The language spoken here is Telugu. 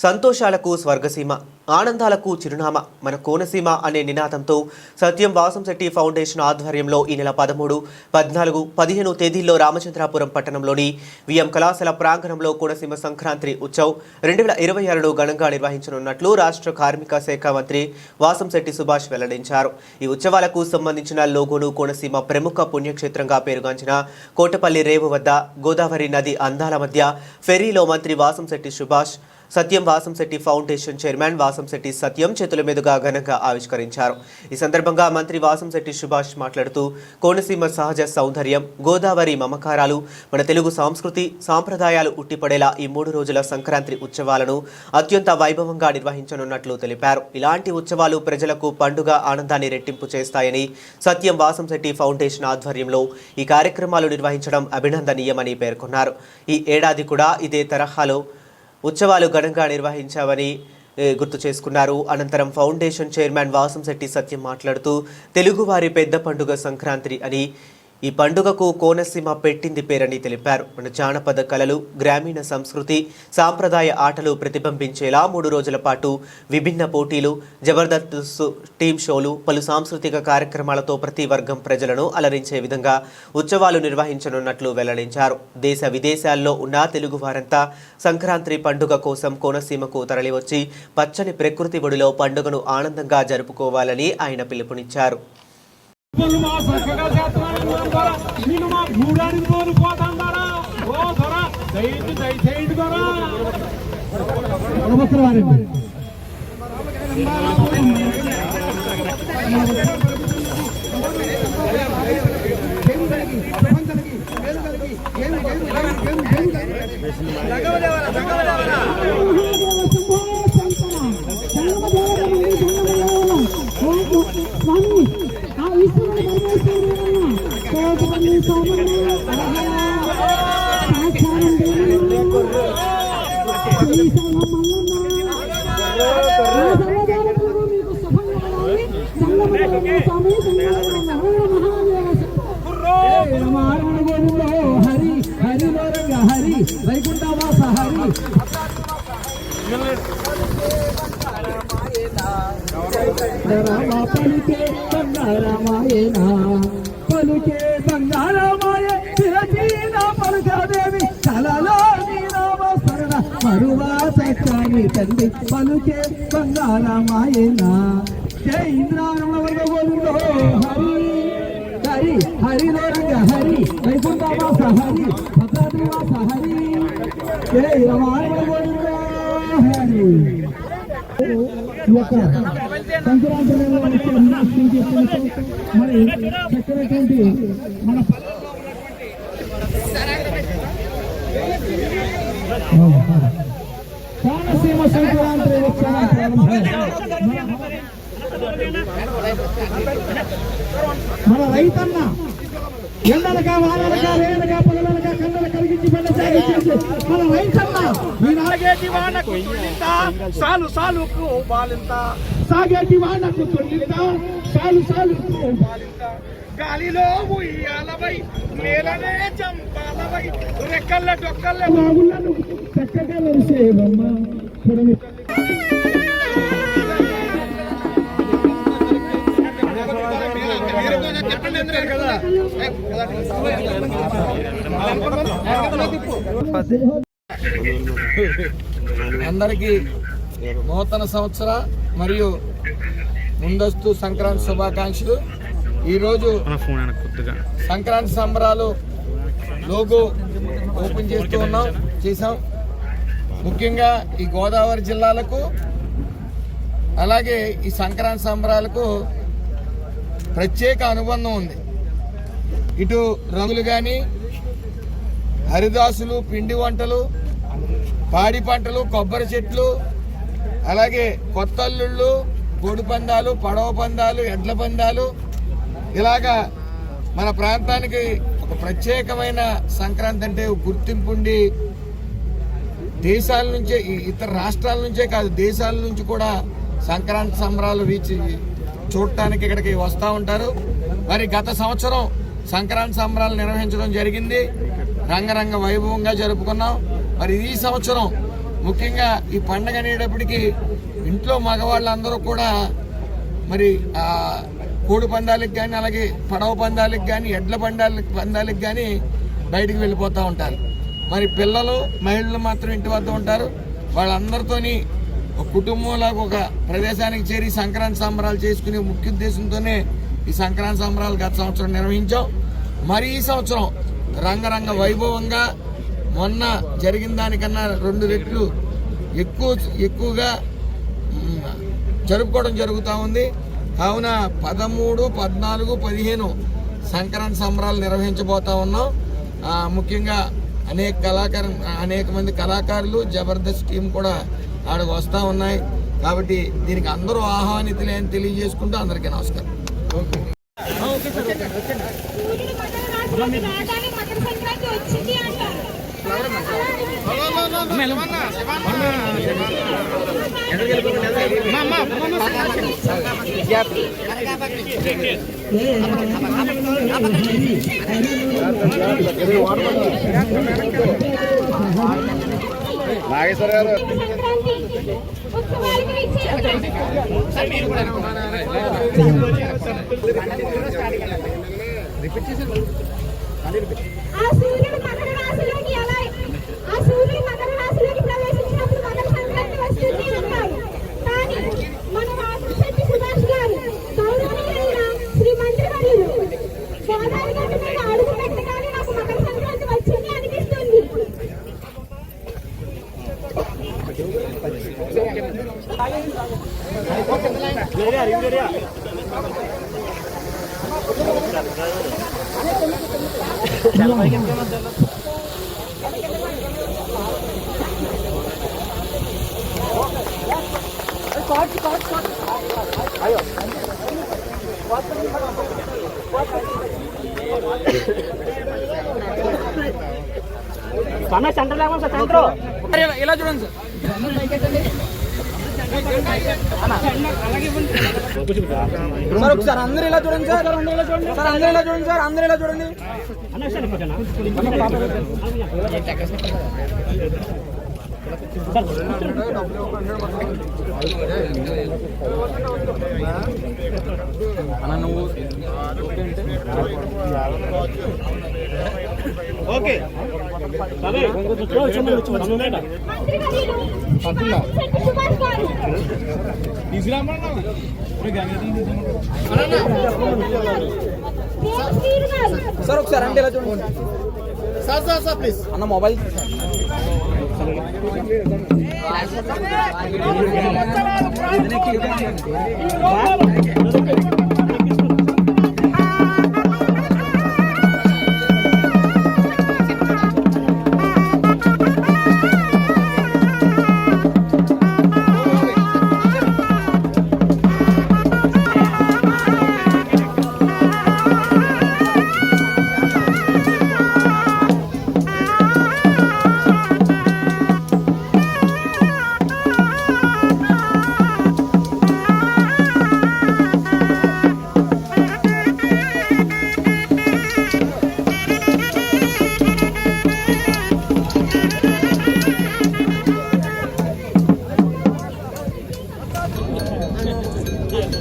సంతోషాలకు స్వర్గసీమ, ఆనందాలకు చిరునామా మన కోనసీమ అనే నినాదంతో సత్యం వాసంశెట్టి ఫౌండేషన్ ఆధ్వర్యంలో ఈ నెల 13, 14, 15 తేదీల్లో రామచంద్రాపురం పట్టణంలోని విఎం కళాశాల ప్రాంగణంలో కోనసీమ సంక్రాంతి ఉత్సవ్ 2026ను ఘనంగా నిర్వహించనున్నట్లు రాష్ట్ర కార్మిక శాఖ మంత్రి వాసంశెట్టి సుభాష్ వెల్లడించారు. ఈ ఉత్సవాలకు సంబంధించిన లోగోను కోనసీమ ప్రముఖ పుణ్యక్షేత్రంగా పేరుగాంచిన కోటపల్లి రేవు వద్ద గోదావరి నది అందాల మధ్య ఫెర్రీలో మంత్రి వాసంశెట్టి సుభాష్ సత్యం వాసంశెట్టి ఫౌండేషన్ చైర్మన్ వాసంశెట్టి సత్యం చేతుల మీదుగా ఘనంగా ఆవిష్కరించారు. ఈ సందర్భంగా మంత్రి వాసంశెట్టి సుభాష్ మాట్లాడుతూ కోనసీమ సహజ సౌందర్యం, గోదావరి మమకారాలు, మన తెలుగు సంస్కృతి సాంప్రదాయాలు ఉట్టిపడేలా ఈ 3 రోజుల సంక్రాంతి ఉత్సవాలను అత్యంత వైభవంగా నిర్వహించనున్నట్లు తెలిపారు. ఇలాంటి ఉత్సవాలు ప్రజలకు పండుగ ఆనందాన్ని రెట్టింపు చేస్తాయని, సత్యం వాసంశెట్టి ఫౌండేషన్ ఆధ్వర్యంలో ఈ కార్యక్రమాలు నిర్వహించడం అభినందనీయమని పేర్కొన్నారు. ఈ ఏడాది కూడా ఇదే తరహాలో ఉత్సవాలు ఘనంగా నిర్వహించామని గుర్తు చేసుకున్నారు. అనంతరం ఫౌండేషన్ చైర్మన్ వాసంశెట్టి సత్యం మాట్లాడుతూ తెలుగువారి పెద్ద పండుగ సంక్రాంతి అని, ఈ పండుగకు కోనసీమ పెట్టింది పేరని తెలిపారు. మన జానపద కళలు, గ్రామీణ సంస్కృతి, సాంప్రదాయ ఆటలు ప్రతిబింబించేలా 3 రోజుల పాటు విభిన్న పోటీలు, జబర్దస్త్ టీమ్ షోలు, పలు సాంస్కృతిక కార్యక్రమాలతో ప్రతి వర్గం ప్రజలను అలరించే విధంగా ఉత్సవాలు నిర్వహించనున్నట్లు వెల్లడించారు. దేశ విదేశాల్లో ఉన్న తెలుగు వారంతా సంక్రాంతి పండుగ కోసం కోనసీమకు తరలివచ్చి పచ్చని ప్రకృతి ఒడిలో పండుగను ఆనందంగా జరుపుకోవాలని ఆయన పిలుపునిచ్చారు. హరి హరి హరి వైకుంఠవాస హరి పలుకే బంగారమాయనా పలుకే బంగారమాయ చిరచీన పలుకదేవి కలలో నీరామస్మరణ మరువా సత్యాన్ని తండ్రి పలుకే బంగారమాయనా జై ఇంద్రారమణ వర్గ గోవిందో హరి హరి హరిలో రంగ హరి వైకుంఠవాస హరి భద్రాద్రివాస హరి జై రమారమణ గోవిందో హరి. సంక్రాంతి మరి చక్కనటువంటి మన కోనసీమ సంక్రాంతి మన రైతన్న ఎండలక వానలక రేణక పగలక కన్నడ కలిగించి పెద్ద సాగించేసి మన రైతన్న సాగేటి వానకు తుళ్ళింత సాలు సాలుకు బాలింత సాగేటి వానకు తుళ్ళింత సాలు సాలుకు బాలింత గాలిలో ఉయ్యాలవై నేలనే చంపాలవై రెక్కల్ల డొక్కల్ల బాగులను చక్కగా వెలిసేవమ్మ చూడని అందరికీ నూతన సంవత్సర మరియు ముందస్తు సంక్రాంతి శుభాకాంక్షలు. ఈరోజు సంక్రాంతి సంబరాలు లోగో ఓపెన్ చేసాం. ముఖ్యంగా ఈ గోదావరి జిల్లాలకు అలాగే ఈ సంక్రాంతి సంబరాలకు ప్రత్యేక అనుబంధం ఉంది. ఇటు రంగులు కానీ, హరిదాసులు, పిండి వంటలు, పాడి పంటలు, కొబ్బరి చెట్లు, అలాగే కొత్త అల్లుళ్ళు, కోడి పందాలు, పడవ పందాలు, ఎడ్ల పందాలు, ఇలాగా మన ప్రాంతానికి ఒక ప్రత్యేకమైన సంక్రాంతి అంటే గుర్తింపు ఉండి దేశాల నుంచే, ఇతర రాష్ట్రాల నుంచే కాదు దేశాల నుంచి కూడా సంక్రాంతి సంబరాలు చూడటానికి ఇక్కడికి వస్తూ ఉంటారు. మరి గత సంవత్సరం సంక్రాంతి సంబరాలు నిర్వహించడం జరిగింది, రంగరంగ వైభవంగా జరుపుకున్నాం. మరి ఈ సంవత్సరం ముఖ్యంగా ఈ పండగ అనేటప్పటికీ ఇంట్లో మగవాళ్ళందరూ కూడా మరి కోడి పందాలకు కానీ అలాగే పడవ పందాలకు కానీ ఎడ్ల పందాలకు కానీ బయటికి వెళ్ళిపోతూ ఉంటారు. మరి పిల్లలు మహిళలు మాత్రం ఇంటి వద్ద ఉంటారు. వాళ్ళందరితోని ఒక కుటుంబంలాగా ఒక ప్రదేశానికి చేరి సంక్రాంతి సంబరాలు చేసుకునే ముఖ్య ఉద్దేశంతోనే ఈ సంక్రాంతి సంబరాలు గత సంవత్సరం నిర్వహించాం. మరి ఈ సంవత్సరం రంగరంగ వైభవంగా మొన్న జరిగిన దానికన్నా 2 రెట్లు ఎక్కువగా జరుపుకోవడం జరుగుతూ ఉంది. కావున 13, 14, 15 సంక్రాంతి సంబరాలు నిర్వహించబోతా ఉన్నాం. ముఖ్యంగా అనేక మంది కళాకారులు జబర్దస్త్ టీం కూడా ఆడకు వస్తూ ఉన్నాయి. కాబట్టి దీనికి అందరూ ఆహ్వానితులే అని తెలియజేసుకుంటూ అందరికీ నమస్కారం. నాగేశ్వర గారు సెంటర్ లేకుండా సెంటర్ ఇలా చూడండి సార్ ఒకసారి అందరూ ఇలా చూడండి సార్ అందరూ ఇలా చూడండి సార్ అందరూ ఇలా చూడండి అన్న నువ్వు ఓకే సార్ ఒకసారి అంటే ఇలా చూడండి సార్ ప్లీజ్ అన్న మొబైల్